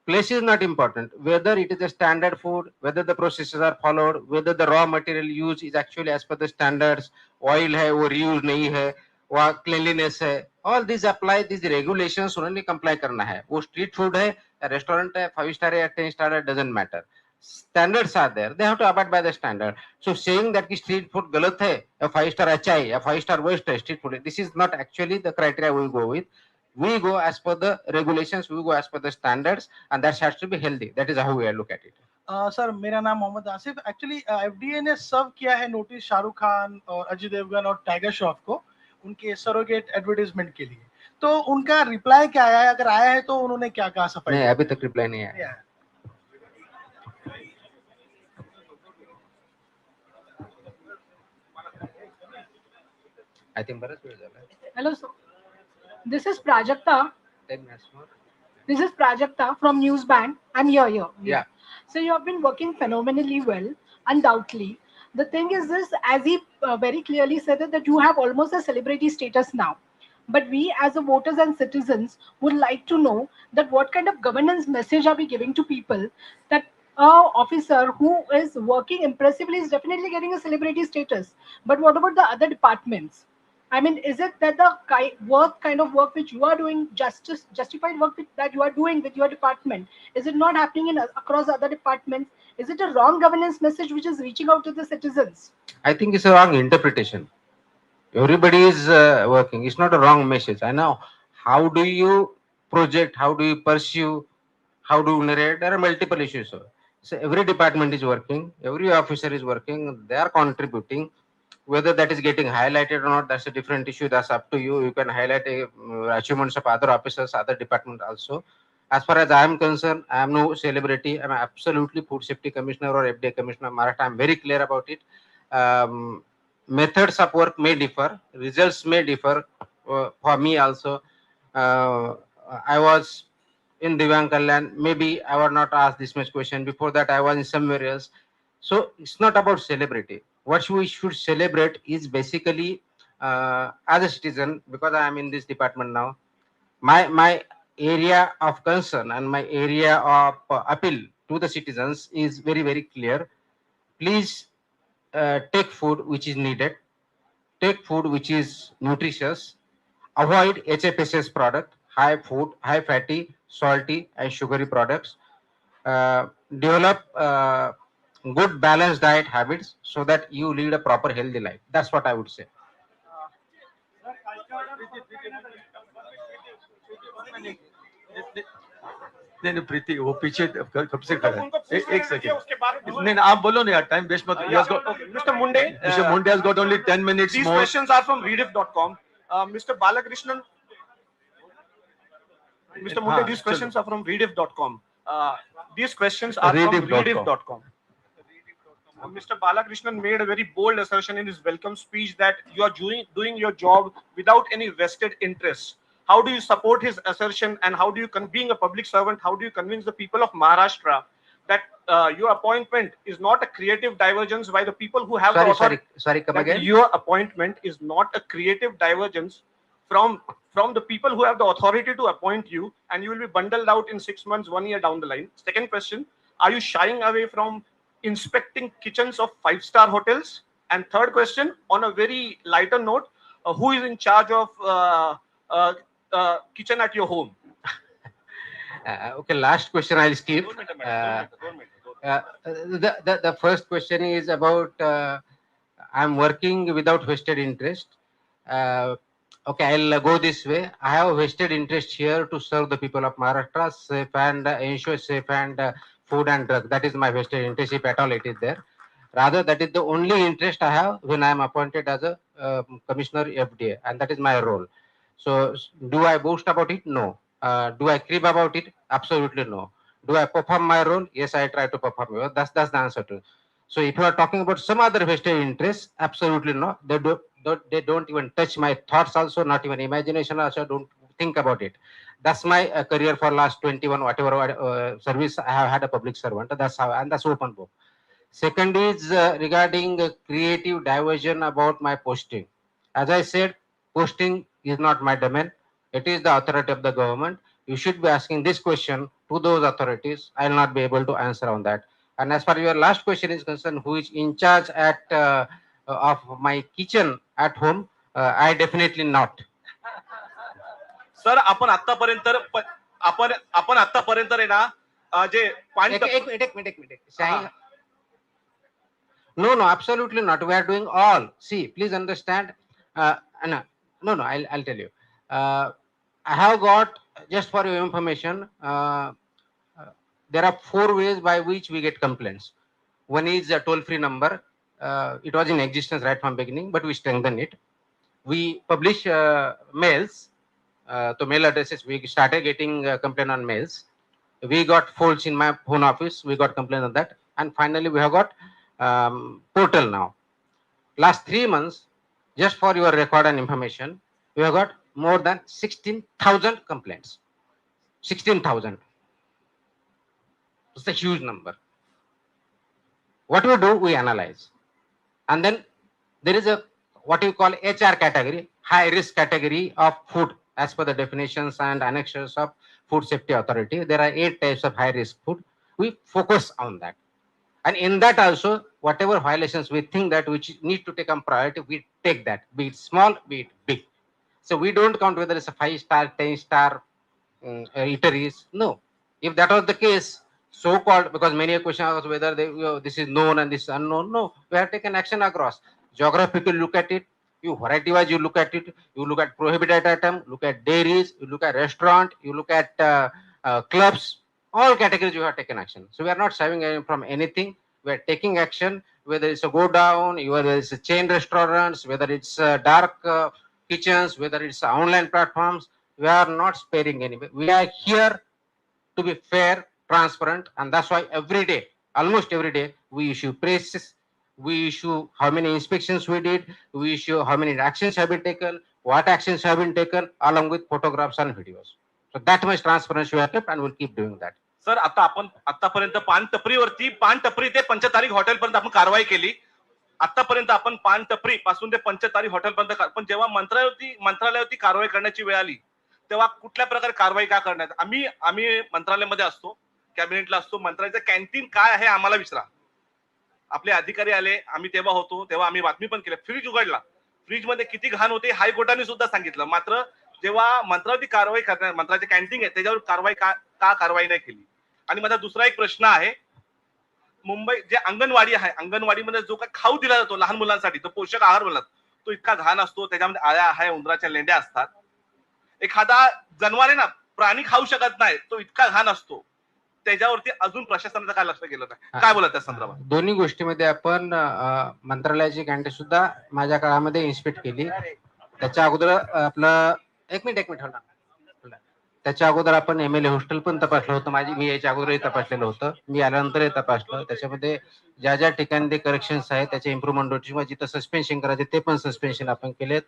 Place is not important. Whether it is a standard food, whether the processes are followed, whether the raw material used is actually as per the standards, oil है वो reuse नहीं है, वहाँ cleanliness है, all these apply, these regulations उन्होंने comply करना है. वो street food है, restaurant है, 5 star है या 10 star है, doesn't matter. Standards are there. They have to abide by the standard. So saying that कि street food गलत है, या 5 star अच्छा है, या 5 star worst है street food, this is not actually the criteria we go with. We go as per the regulations, we go as per the standards, and that has to be healthy. That is how we look at it. Sir, मेरा नाम Mohammad Asif. Actually FDA ने सर्व किया है notice Shahrukh Khan और अजय देवगन और tiger Shroff को उनके surrogate advertisement के लिए. तो उनका रिप्लाई क्या आया है? अगर आया है तो उन्होंने क्या कहा? सफाई नहीं, अभी तक रिप्लाई नहीं आया. I think बराच वेळ झाला. Hello sir, this is Prajakta. 10 minutes more. This is Prajakta from Newsband. I'm here. Yeah. So you have been working phenomenally well, undoubtedly. The thing is this, as he very clearly said that you have almost a celebrity status now. But we as a voters and citizens would like to know that what kind of governance message are we giving to people, that a officer who is working impressively is definitely getting a celebrity status. But what about the other departments? I mean, is it that the kind of work which you are doing, justified work that you are doing with your department, is it not happening in across other departments? Is it a wrong governance message which is reaching out to the citizens? I think it's a wrong interpretation. Everybody is working. It's not a wrong message. I know. How do you project? How do you pursue? How do you narrate? There are multiple issues. So every department is working. Every officer is working. They are contributing. Whether that is getting highlighted or not, that's a different issue. That's up to you. You can highlight achievements of other officers, other departments also. As far as I am concerned, I am no celebrity. I'm absolutely food safety commissioner or FDA commissioner. Maratha, I'm very clear about it. Methods of work may differ, results may differ. For me also, I was in Divyang Kalyan. Maybe I was not asked this much question. Before that, I was in somewhere else. So it's not about celebrity. What we should celebrate is basically as a citizen, because I am in this department now, my area of concern and my area of appeal to the citizens is very clear. Please take food which is needed, take food which is nutritious, avoid HFSS product, high fatty, salty and sugary products. Develop good balanced diet habits so that you lead a proper healthy life. That's what I would say. नहीं नहीं प्रीति वो पीछे कब से खड़ा है एक second नहीं नहीं आप बोलो ना यार टाइम वेस्ट मत Mr. Munde, Mr. Munde has got only 10 minutes these more. questions are from rediff.com. Mr. Balakrishnan, Mr. Munde, these questions are from rediff.com. These questions are from rediff.com. Mr. Balakrishnan made a very bold assertion in his welcome speech that you are doing your job without any vested interests. How do you support his assertion, and how do you, being a public servant, how do you convince the people of Maharashtra that your appointment is not a creative divergence by the people who have the authority? Sorry, come again. Your appointment is not a creative divergence from the people who have the authority to appoint you, and you will be bundled out in 6 months, 1 year down the line. Second question, are you shying away from inspecting kitchens of 5-star hotels? And third question, on a very lighter note, who is in charge of kitchen at your home? Okay, last question I'll skip. The first question is about I'm working without vested interest. Okay, I'll go this way. I have a vested interest here to serve the people of Maharashtra, safe and ensure safe and food and drug. That is my vested interest, if at all it is there. Rather, that is the only interest I have when I am appointed as a commissioner FDA, and that is my role. So, do I boast about it? No. Do I crib about it? Absolutely no. Do I perform my role? Yes, I try to perform it. That's the answer to it. So, if you are talking about some other vested interest, absolutely no. They don't even touch my thoughts. Also, not even imagination. Also, don't think about it. That's my career for last 21 whatever service I have had a public servant. That's how, and that's open book. Second is regarding creative diversion about my posting. As I said, posting is not my domain. It is the authority of the government. You should be asking this question to those authorities. I will not be able to answer on that. And as far as your last question is concerned, who is in charge of my kitchen at home? I definitely not. Sir आपण आतापर्यंत आपण आतापर्यंत आहे ना जे एक minute No, absolutely not. We are doing all. See, please understand. No, I'll tell you. I have got, just for your information, there are 4 ways by which we get complaints. One is a toll-free number. It was in existence right from beginning, but we strengthen it. We publish mails. To mail addresses, we started getting complaint on mails. We got faults in my own office. We got complaint on that. And finally, we have got portal now. Last 3 months, just for your record and information, we have got more than 16,000 complaints. 16,000. It's a huge number. What we do, we analyze. And then there is a what you call HR category. high risk category of food as per the definitions and annexures of Food Safety Authority. There are 8 types of high risk food. We focus on that. And in that also, whatever violations we think that which need to take on priority, we take that, be it small, be it big. So we don't count whether it's a 5-star, 10-star eateries. No. If that was the case, so-called, because many a question was whether this is known and this is unknown. No, we have taken action across. Geographical look at it. You variety-wise, you look at it. You look at prohibited item, look at dairies, you look at restaurant, you look at clubs. All categories you have taken action. So we are not shying away from anything. We are taking action, whether it's a go down, whether it's a chain restaurants, whether it's dark kitchens, whether it's online platforms. We are not sparing anybody. We are here to be fair, transparent, and that's why every day, almost every day, we issue praises, we issue how many inspections we did, we issue how many actions have been taken, what actions have been taken, along with photographs and videos. So that much transparency we have kept, and we'll keep doing that. Sir आता आपण आतापर्यंत पान टपरी ते पंचतारीख हॉटेलपर्यंत आपण कारवाई केली. आतापर्यंत आपण पान टपरी पासून ते पंचतारीख हॉटेलपर्यंत पण जेव्हा मंत्रालयावरती कारवाई करण्याची वेळ आली तेव्हा कुठल्या प्रकारे कारवाई का करण्यात आम्ही मंत्रालयामध्ये असतो, कॅबिनेटला असतो. मंत्रालयाचं कॅन्टीन काय आहे आम्हाला विचारा. आपले अधिकारी आले, आम्ही तेव्हा होतो, तेव्हा आम्ही बातमी पण केली. फ्रीज उघडला, फ्रीज मध्ये किती घाण होते हायकोर्टाने सुद्धा सांगितलं. मात्र जेव्हा मंत्रालयाची कारवाई करणार, मंत्रालयाचे कॅन्टीन आहे त्याच्यावर कारवाई का कारवाई नाही केली. आणि माझा दुसरा एक प्रश्न आहे, मुंबई जे अंगणवाडी आहे, अंगणवाडीमध्ये जो काय खाऊ दिला जातो लहान मुलांसाठी, तो पोषक आहार बोलतात, तो इतका घाण असतो. त्याच्यामध्ये आळ्या आहे, उंदराच्या लेंड्या असतात. एखादा जनावर आहे ना, प्राणी खाऊ शकत नाही, तो इतका घाण असतो. त्याच्यावरती अजून प्रशासनाचं काय लक्ष गेलं नाही, काय बोलत त्या संदर्भात? दोन्ही गोष्टीमध्ये आपण मंत्रालयाची कॅन्टीन सुद्धा माझ्या काळामध्ये इन्स्पेक्ट केली. त्याच्या अगोदर आपलं एक मिनिट होणार. त्याच्या अगोदर आपण MLA हॉस्टेल पण तपासलं होतं. मी याच्या अगोदरही तपासलेलं होतं. मी आल्यानंतरही तपासलं. त्याच्यामध्ये ज्या ज्या ठिकाणी ते करेक्शन्स आहेत त्याचे इम्प्रुव्हमेंट होती किंवा जिथं सस्पेन्शन करायचे ते पण सस्पेन्शन आपण केलेत.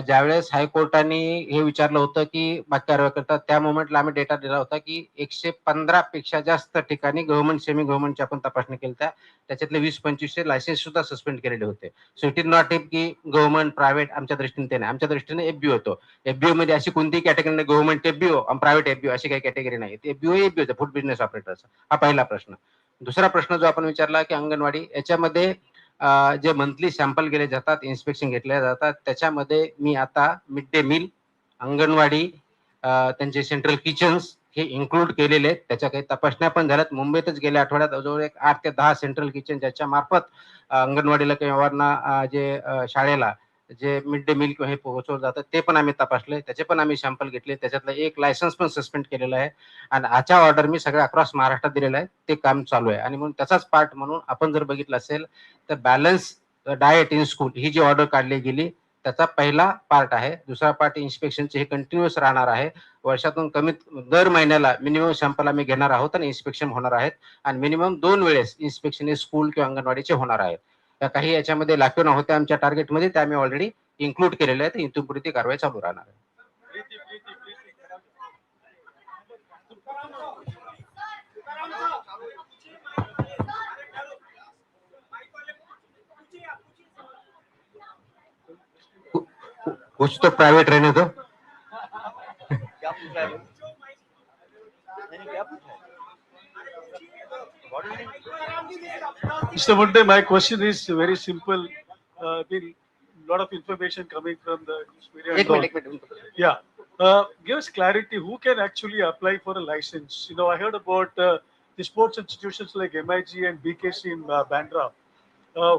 ज्यावेळेस हायकोर्टाने हे विचारलं होतं की बाकी कारवाई करतात, त्या मोमेंटला आम्ही डेटा दिला होता की 115 पेक्षा जास्त ठिकाणी गव्हर्नमेंट सेमी गव्हर्नमेंटची आपण तपासणी केली. त्याच्यातले 20-25 लायसन्स सुद्धा सस्पेंड केलेले होते. So it is not if की गव्हर्नमेंट प्रायव्हेट आमच्या दृष्टीने ते नाही. आमच्या दृष्टीने FBO होतो. FBO मध्ये अशी कोणतीही कॅटेगरी नाही, गव्हर्नमेंट FBO आणि प्रायव्हेट FBO अशी काही कॅटेगरी नाही. FBO फूड बिझनेस ऑपरेटरचा. हा पहिला प्रश्न. दुसरा प्रश्न जो आपण विचारला की अंगणवाडी, याच्यामध्ये जे मंथली सॅम्पल गेले जातात, इन्स्पेक्शन घेतले जातात, त्याच्यामध्ये मी आता मिड डे मील, अंगणवाडी, त्यांचे सेंट्रल किचन्स हे इन्क्लूड केलेले आहेत. त्याच्या काही तपासण्या पण झाल्यात. मुंबईतच गेल्या आठवड्यात जवळ 8 ते 10 सेंट्रल किचन ज्याच्या मार्फत अंगणवाडीला किंवा जे शाळेला जे मिड डे मील किंवा हे पोहोचवलं जातं ते पण आम्ही तपासले. त्याचे पण आम्ही सॅम्पल घेतले. त्याच्यातलं एक लायसन्स पण सस्पेंड केलेलं आहे आणि आजच्या ऑर्डर मी सगळ्या अक्रॉस महाराष्ट्रात दिलेलं आहे. ते काम चालू आहे. आणि म्हणून त्याचाच पार्ट म्हणून आपण जर बघितलं असेल तर बॅलन्स डाएट इन स्कूल ही जी ऑर्डर काढली गेली त्याचा पहिला पार्ट आहे. दुसरा पार्ट इन्स्पेक्शनचे हे कंटिन्युअस राहणार आहे. वर्षातून कमीत दर महिन्याला मिनिमम सॅम्पल आम्ही घेणार आहोत आणि इन्स्पेक्शन होणार आहेत आणि मिनिमम 2 वेळेस इन्स्पेक्शन हे स्कूल किंवा अंगणवाडीचे होणार आहेत. त्या काही याच्यामध्ये लाखोना होत्या आमच्या टार्गेटमध्ये, त्या आम्ही ऑलरेडी इन्क्लूड केलेले आहेत. इथून पुढे ती कारवाई चालू राहणार आहे. कुछ तो प्राइवेट रहने दो. Mr. Munde, my question is very simple. Been lot of information coming from the media. Yeah. Give us clarity. Who can actually apply for a license? You know, I heard about the sports institutions like MIG and BKC in Bandra.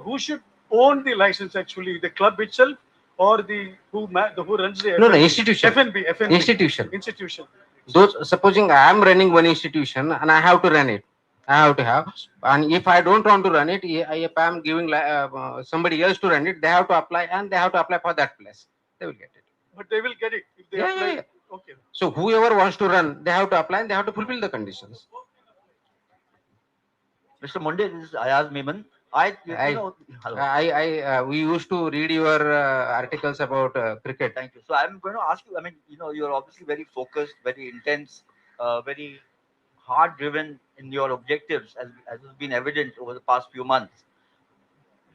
Who should own the license actually? The club itself or the who runs the No, institution. FNB. Institution. Those, supposing I am running one institution and I have to run it. I have to have, and if I don't want to run it, if I am giving somebody else to run it, they have to apply and they have to apply for that place. They will get it. But they will get it if they apply. Yeah. Okay. So whoever wants to run, they have to apply and they have to fulfill the conditions. Mr. Munde, this is Ayaz Memon. We used to read your articles about cricket. Thank you. So I'm going to ask you, I mean, you know, you're obviously very focused, very intense, very hard driven in your objectives, as has been evident over the past few months.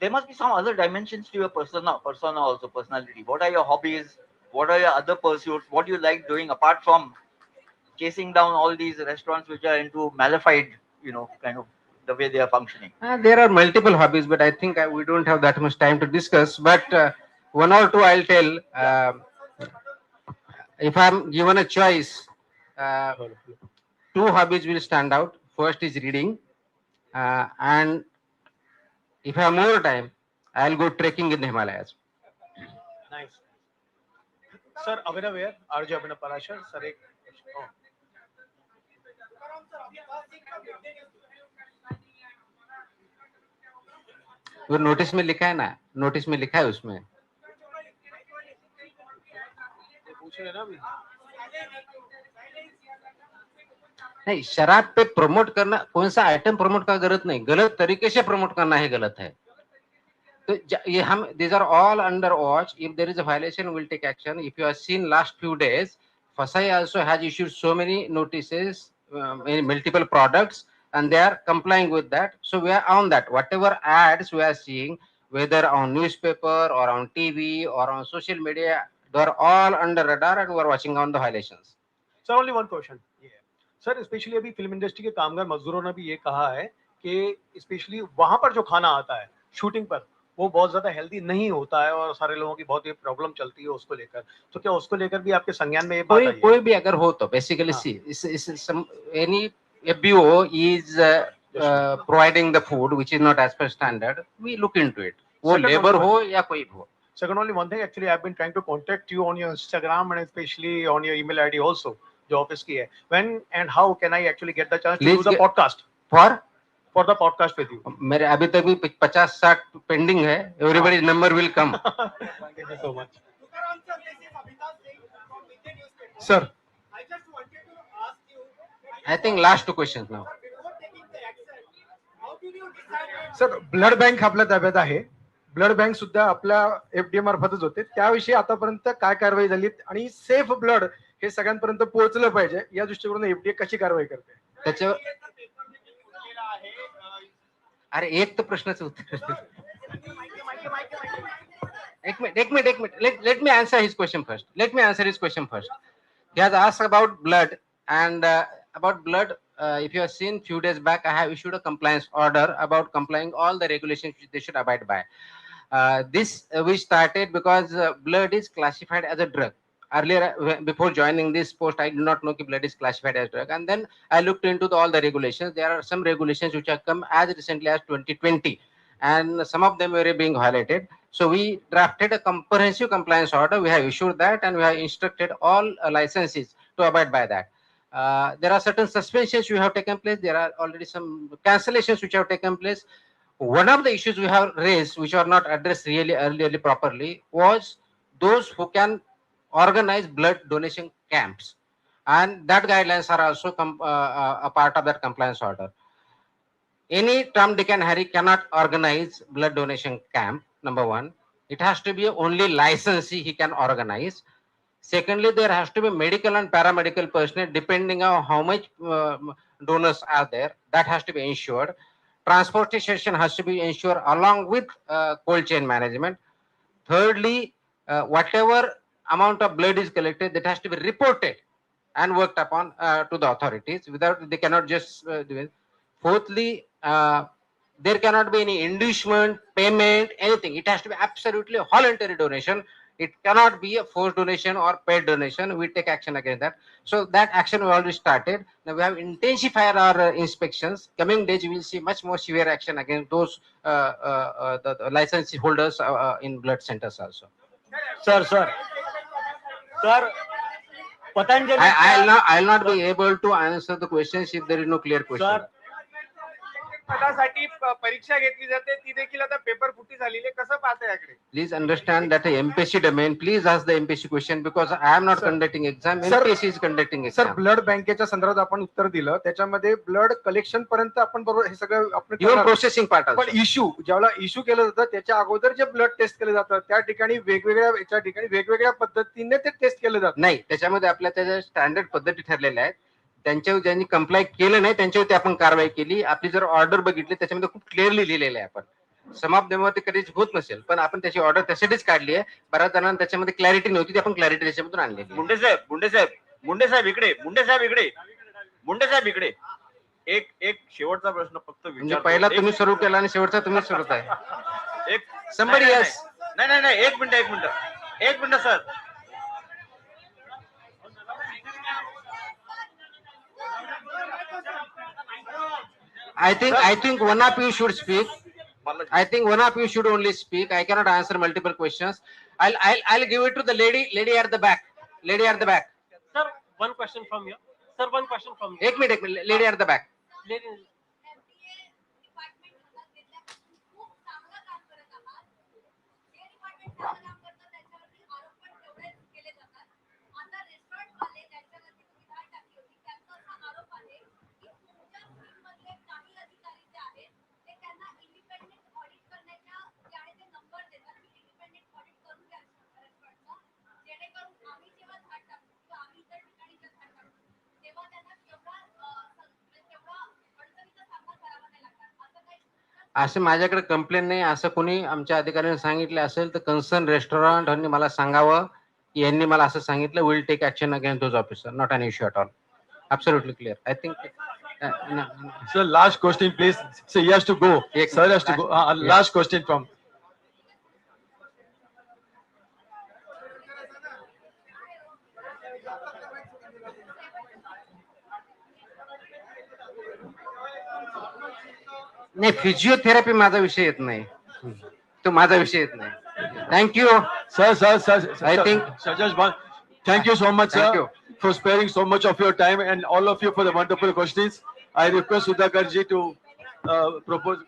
there must be some other dimensions to your persona also, personality. What are your hobbies? What are your other pursuits? What do you like doing apart from chasing down all these restaurants which are into malified, kind of the way they are functioning? There are multiple hobbies, but I think we don't have that much time to discuss. But one or two I'll tell. If I'm given a choice, uh, two hobbies will stand out. First is reading, and if I have more time, I'll go trekking in the Himalayas. Nice. Sir, Abhinav here, RJ Abhinav Parashar. Sir, एक oh. वो notice में लिखा है ना, notice में लिखा है उसमें. पूछ रहे ना अभी. नहीं, शराब पे प्रमोट करना, कौन सा आइटम प्रमोट का गलत नहीं, गलत तरीके से प्रमोट करना है गलत है. तो ये हम, these are all under watch. If there is a violation, we'll take action. If you have seen last few days, Fasai also has issued so many notices in multiple products, and they are complying with that. So we are on that. Whatever ads we are seeing, whether on newspaper or on TV or on social media, they are all under radar, and we are watching on the violations. Sir, only one question. Sir specially अभी film industry के कामगार मजदूरों ने भी ये कहा है कि स्पेशली वहां पर जो खाना आता है शूटिंग पर, वो बहुत ज्यादा हेल्दी नहीं होता है और सारे लोगों की बहुत ही प्रॉब्लम चलती है उसको लेकर. तो क्या उसको लेकर भी आपके संज्ञान में ये बात आई है? कोई भी अगर हो तो basically see any FBO is providing the food which is not as per standard, we look into it. वो लेबर हो या कोई भी हो. Second, only one thing, actually I've been trying to contact you on your Instagram and especially on your email ID also, जो office की है. When and how can I actually get the chance to do the podcast? For the podcast with you. मेरे अभी तक भी 50-60 pending है. Everybody's number will come. Thank you so much. Sir, I think last two questions now. Sir blood bank आपल्या ताब्यात आहे. Blood bank सुद्धा आपल्या FDA मार्फतच होते. त्याविषयी आतापर्यंत काय कारवाई झाली आणि सेफ ब्लड हे सगळ्यांपर्यंत पोहोचलं पाहिजे या दृष्टिकोनातून FDA कशी कारवाई करते? त्याच्यावर अरे एक तर प्रश्नाचं उत्तर. एक minute. Let me answer his question first. He has asked about blood, and about blood, if you have seen few days back, I have issued a compliance order about complying all the regulations which they should abide by. This we started because blood is classified as a drug. Earlier, before joining this post, I did not know that blood is classified as drug, and then I looked into all the regulations. There are some regulations which have come as recently as 2020, and some of them were being violated. So we drafted a comprehensive compliance order. We have issued that, and we have instructed all licensees to abide by that. There are certain suspensions which have taken place. There are already some cancellations which have taken place. One of the issues we have raised, which are not addressed really properly, was those who can organize blood donation camps, and that guidelines are also a part of that compliance order. Any Tom, Dick and Harry cannot organize blood donation camp. Number one, it has to be only licensee he can organize. Secondly, there has to be medical and paramedical personnel depending on how much donors are there. That has to be ensured. Transportation has to be ensured along with cold chain management. Thirdly, whatever amount of blood is collected, that has to be reported and worked upon to the authorities. Without, they cannot just do it. Fourthly, there cannot be any inducement, payment, anything. It has to be absolutely a voluntary donation. It cannot be a forced donation or paid donation. We take action against that. So that action we already started. Now we have intensified our inspections. Coming days, we will see much more severe action against those the license holders in blood centers also. Sir, Patanjali. I'll not be able to answer the questions if there is no clear question. Sir, पदासाठी परीक्षा घेतली जाते ती देखील आता paper फुटी झालेली आहे. कसं पाहता याकडे? Please understand that the MPSC domain. Please ask the MPSC question because I am not conducting exam. Sir, MPSC is conducting exam. Sir blood बँकेच्या संदर्भात आपण उत्तर दिलं. त्याच्यामध्ये ब्लड कलेक्शन पर्यंत आपण बरोबर हे सगळं आपण Even processing part also. पण ज्यावेळेला इश्यू केलं जातं त्याच्या अगोदर जे ब्लड टेस्ट केले जातात त्या ठिकाणी वेगवेगळ्या पद्धतीने ते टेस्ट केले जातात. नाही, त्याच्यामध्ये आपल्या त्याच्या स्टँडर्ड पद्धती ठरलेल्या आहेत. त्यांच्यावर ज्यांनी कंप्लाय केलं नाही त्यांच्यावरती आपण कारवाई केली. आपली जर ऑर्डर बघितली त्याच्यामध्ये खूप क्लिअरली लिहिलेलं आहे आपण. सम ऑफ देम वरती कधीच होत नसेल, पण आपण त्याची ऑर्डर त्यासाठीच काढली आहे. बऱ्याच जणांना त्याच्यामध्ये क्लॅरिटी नव्हती, ती आपण क्लॅरिटी त्याच्यामधून आणलेली आहे. मुंडे साहेब इकडे. एक शेवटचा प्रश्न फक्त म्हणजे विचारतो. पहिला तुम्ही सुरू केला आणि शेवटचा तुम्हीच सुरू आहे. एक Somebody नाही, else. नाही, एक minute sir. I think one of you should speak. I think one of you should only speak. I cannot answer multiple questions. I'll give it to the lady at the back. Lady at the back. Sir, one question from you. Sir, one question from you. एक minute, lady at the back. Lady. असं माझ्याकडे complaint नाही. असं कोणी आमच्या अधिकाऱ्यांनी सांगितलं असेल तर कन्सर्न रेस्टॉरंट यांनी मला सांगावं की यांनी मला असं सांगितलं. Will take action against those officer. Not an issue at all. Absolutely clear. I think. Sir, last question, please. So he has to go. Sir has to go. Last question from. नाही, physiotherapy माझा विषय येत नाही. तो माझा विषय येत नाही. Thank you. Sir. I think. Thank you so much, sir, Thank you. for sparing so much of your time and all of you for the wonderful questions. I request Sudhakar ji to propose.